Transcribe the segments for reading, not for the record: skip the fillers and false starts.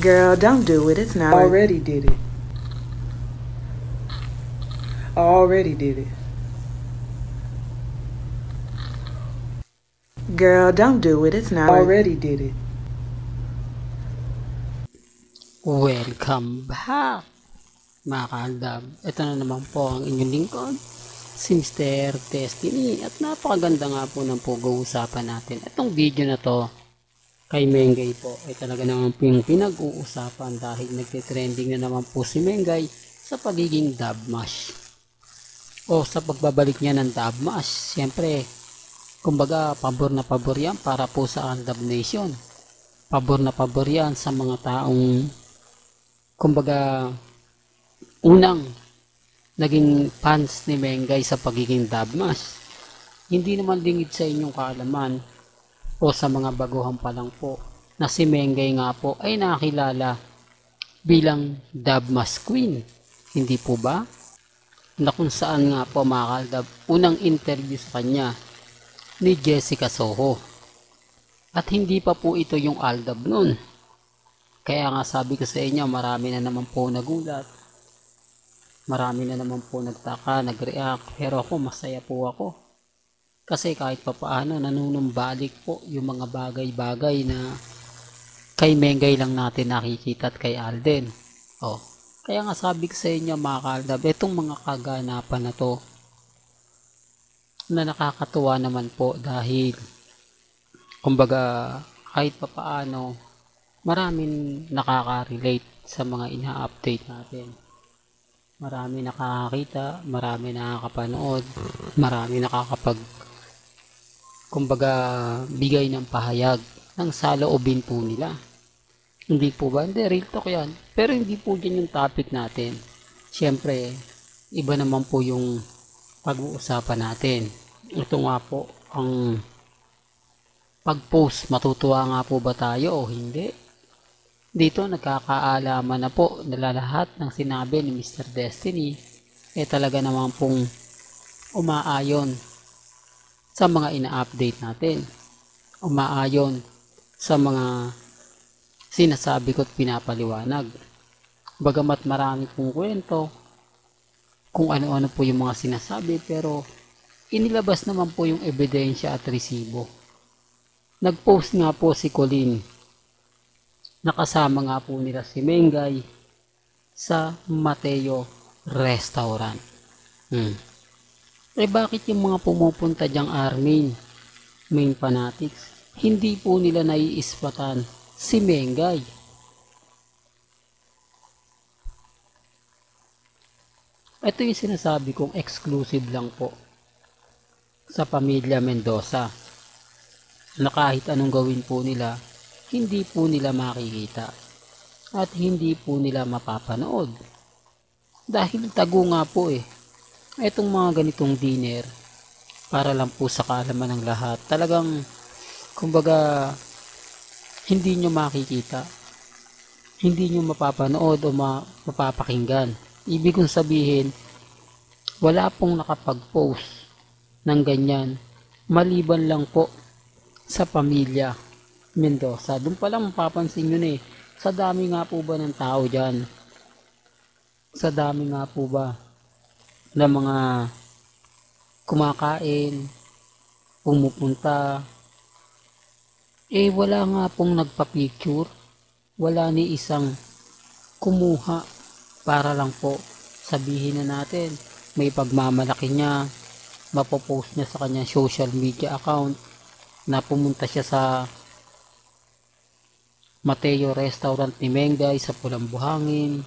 Girl, don't do it. It's not. Already did it. Already did it. Girl, don't do it. It's not. Already did it. Welcome back, mga kaaldab. Ito na naman po ang inyong lingkod, si Mr. Destiny. At napakaganda nga po ng pag-uusapan natin. Itong video na to, kay Mengay po, ay talaga naman po yung pinag-uusapan dahil nagtitrending na naman po si Mengay sa pagiging Dubmash. O sa pagbabalik niya ng Dubmash. Siyempre, kumbaga, pabor na pabor yan para po sa Aldab Nation. Pabor na pabor yan sa mga taong kumbaga unang naging fans ni Mengay sa pagiging Dubmash. Hindi naman lingid sa inyong kaalaman o sa mga baguhan pa lang po na si Mengay nga po ay nakilala bilang Dubmash Queen. Hindi po ba? Na kung saan nga po, mga kaaldab, unang interview sa kanya ni Jessica Soho. At hindi pa po ito yung Aldab nun. Kaya nga sabi ko sa inyo, marami na naman po nagulat. Marami na naman po nagtaka, nag-react. Pero ako, masaya po ako. Kasi kahit papaano, nanunumbalik po yung mga bagay-bagay na kay Mengay lang natin nakikita at kay Alden. Oh, kaya nga sabi ko sa inyo, mga kaaldab, itong mga kaganapan na to, na nakakatuwa naman po dahil kumbaga kahit papaano maraming nakaka-relate sa mga ina-update natin. Marami nakakakita, marami nakakapanood, marami nakakapag kumbaga bigay ng pahayag ng saloobin po nila. Hindi po ba? Hindi, real talk yan. Pero hindi po din yung topic natin. Siyempre, iba naman po yung pag-uusapan natin. Ito nga po ang pag-post. Matutuwa nga po ba tayo o hindi? Dito nagkakaalaman na po na lahat ng sinabi ni Mr. Destiny talaga naman pong umaayon sa mga ina-update natin. Umaayon sa mga sinasabi ko at pinapaliwanag. Bagamat marami pong kwento kung ano-ano po yung mga sinasabi, pero inilabas naman po yung ebidensya at resibo. Nag-post nga po si Colleen, nakasama nga po nila si Mengay sa Mateo Restaurant. Bakit yung mga pumupunta dyang army, main fanatics, hindi po nila naiispatan si Mengay? Ito yung sinasabi kong exclusive lang po sa pamilya Mendoza, na kahit anong gawin po nila, hindi po nila makikita at hindi po nila mapapanood dahil tago nga po itong mga ganitong dinner. Para lang po sa kaalaman ng lahat, talagang kumbaga hindi nyo makikita, hindi nyo mapapanood o mapapakinggan. Ibig kong sabihin, wala pong nakapag-post ng ganyan maliban lang po sa pamilya Mendoza. Doon pa lang mapapansin nyo na sa dami nga po ba ng tao dyan, sa dami nga po ba na mga kumakain, pumupunta, wala nga pong nagpa-picture, wala ni isang kumuha para lang po sabihin na natin may pagmamalaki niya, mapopost niya sa kanyang social media account na pumunta siya sa Mateo Restaurant ni Mengay sa Pulang Buhangin,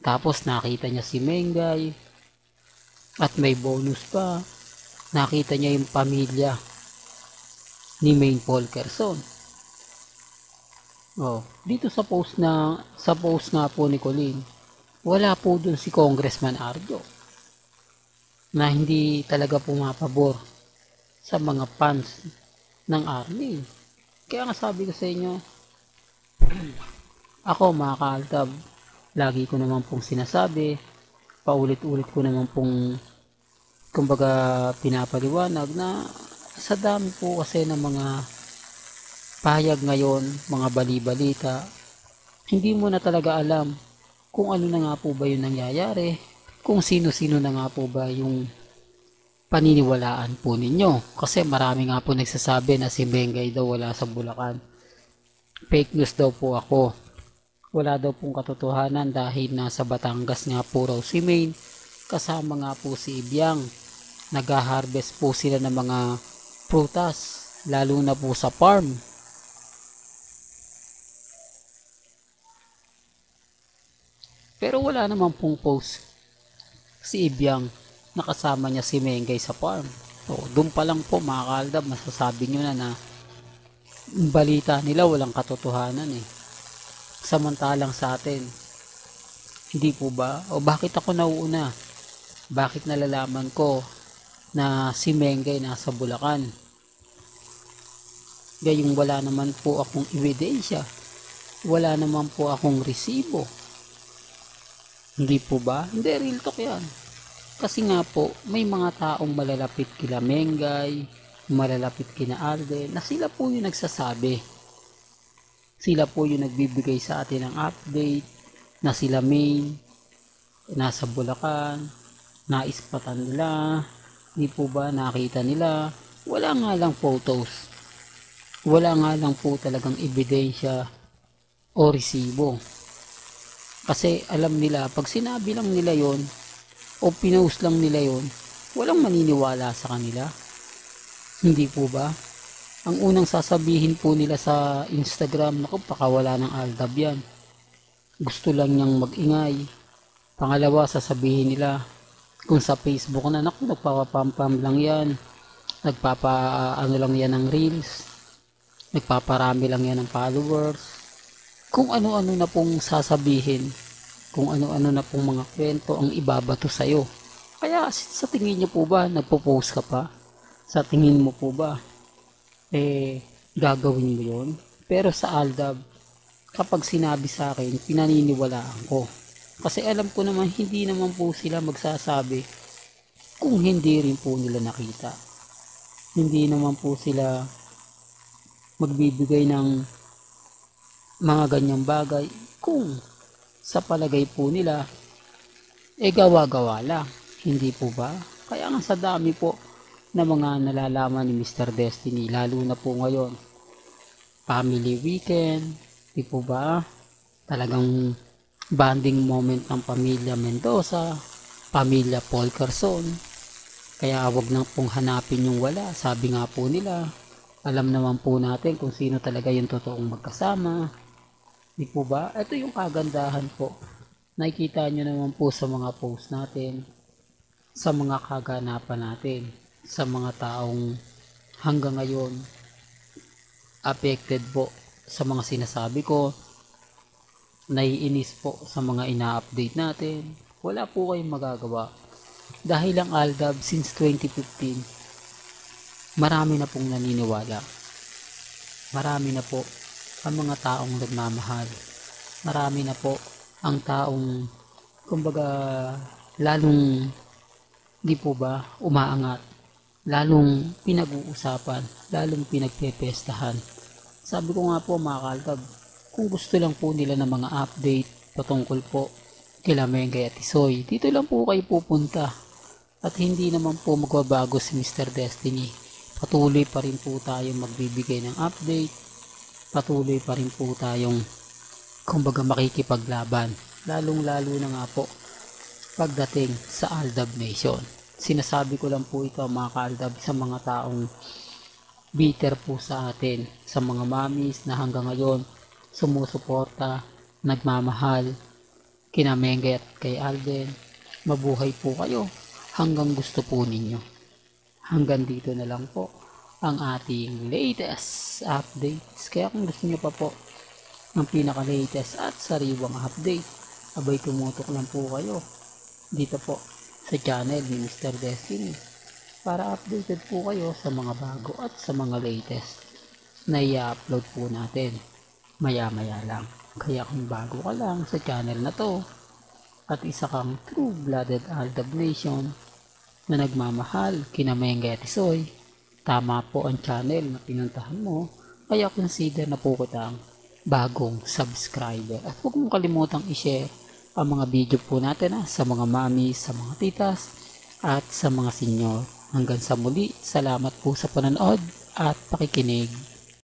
tapos nakita niya si Mengay at may bonus pa, nakita niya yung pamilya ni Maine Polkerson. Dito sa post nga po ni Colleen, wala po dun si Congressman Arjo na hindi talaga pumapabor sa mga fans ng army. Kaya nga sabi ko sa inyo, ako mga kaaldab, lagi ko naman pong sinasabi, paulit-ulit ko naman pong kumbaga pinapaliwanag na sa dami po kasi ng mga pahayag ngayon, mga bali-balita, Hindi mo na talaga alam kung ano na nga po ba yung nangyayari, kung sino-sino na nga po ba yung paniniwalaan po ninyo. Kasi marami nga po nagsasabi na si Mengay daw wala sa Bulacan. Fake news daw po ako. Wala daw pong katotohanan dahil nasa Batangas nga po raw si Maine, kasama nga po si Ibyang. Nag-harvest po sila ng mga prutas, lalo na po sa farm. Pero wala naman pong post si Ibyang na kasama niya si Mengay sa farm. So, doon pa lang po mga kaaldab, masasabi nyo na balita nila walang katotohanan eh. Samantalang sa atin, hindi po ba? O bakit ako nauuna? Bakit nalalaman ko na si Mengay nasa Bulacan? Gayong wala naman po akong ebidensya. Wala naman po akong resibo. Hindi po ba? Hindi, real talk yan. Kasi nga po, may mga taong malalapit kila Mengay, malalapit kina Alden, na sila po yung nagsasabi. Sila po yung nagbibigay sa atin ng update, na sila Maine, nasa Bulacan, naispatan nila, hindi po ba nakita nila. Wala nga lang photos. Wala nga lang po talagang ebidensya o resibo. Kasi alam nila, pag sinabi lang nila yon o pinost lang nila yon, walang maniniwala sa kanila. Hindi po ba? Ang unang sasabihin po nila sa Instagram, naku, pakawala ng Aldab yan. Gusto lang niyang mag-ingay. Pangalawa, sasabihin nila, kung sa Facebook na, naku, nagpapapampam lang yan. Ano lang yan ng reels. Nagpaparami lang yan ng followers. Kung ano-ano na pong sasabihin, kung ano-ano na pong mga kwento ang ibabato sa'yo. Kaya sa tingin niyo po ba, nagpo-post ka pa? Sa tingin mo po ba, gagawin mo yun? Pero sa Aldab, kapag sinabi sa akin, pinaniniwalaan ko. Kasi alam ko naman, hindi naman po sila magsasabi kung hindi rin po nila nakita. Hindi naman po sila magbibigay ng mga ganyang bagay kung sa palagay po nila gawa-gawa lang, hindi po ba? Kaya nga sa dami po na mga nalalaman ni Mr. Destiny, lalo na po ngayon family weekend, di po ba? Talagang bonding moment ng pamilya Mendoza, pamilya Paul Carson. Kaya wag nang pong hanapin yung wala. Sabi nga po nila, alam naman po natin kung sino talaga yung totoong magkasama. Di po ba? Ito yung kagandahan po. Nakikita nyo naman po sa mga post natin, sa mga kaganapan natin, sa mga taong hanggang ngayon affected po sa mga sinasabi ko, naiinis po sa mga ina-update natin. Wala po kayong magagawa. Dahil ang Aldab since 2015, marami na pong naniniwala. Marami na po ang mga taong nagmamahal. Marami na po ang taong, kumbaga, lalong, di po ba, umaangat. Lalong pinag-uusapan, lalong pinagpepestahan. Sabi ko nga po mga Aldab, kung gusto lang po nila ng mga update patungkol po kila Mengay at Isoy, dito lang po kayo pupunta. At hindi naman po magbabago si Mr. Destiny. Patuloy pa rin po tayong magbibigay ng update. Patuloy pa rin po tayong kumbaga makikipaglaban. Lalong-lalo na nga po pagdating sa Aldab Nation. Sinasabi ko lang po ito mga ka-Aldab sa mga taong bitter po sa atin. Sa mga mamis na hanggang ngayon sumusuporta, nagmamahal kina Mengay at kay Alden. Mabuhay po kayo hanggang gusto po ninyo. Hanggang dito na lang po ang ating latest updates. Kaya kung gusto nyo pa po ng pinaka-latest at sariwang update, abay tumutok lang po kayo dito po sa channel ni Mr. Destiny para updated po kayo sa mga bago at sa mga latest na i-upload po natin maya-maya lang. Kaya kung bago ka lang sa channel na to at isa kang true-blooded Aldab Nation na nagmamahal kina Mengay at Isoy, tama po ang channel na pinuntahan mo, kaya consider na po kitang bagong subscriber. At huwag mong kalimutang i-share ang mga video po natin sa mga mami, sa mga titas, at sa mga senior. Hanggang sa muli, salamat po sa panonood at pakikinig.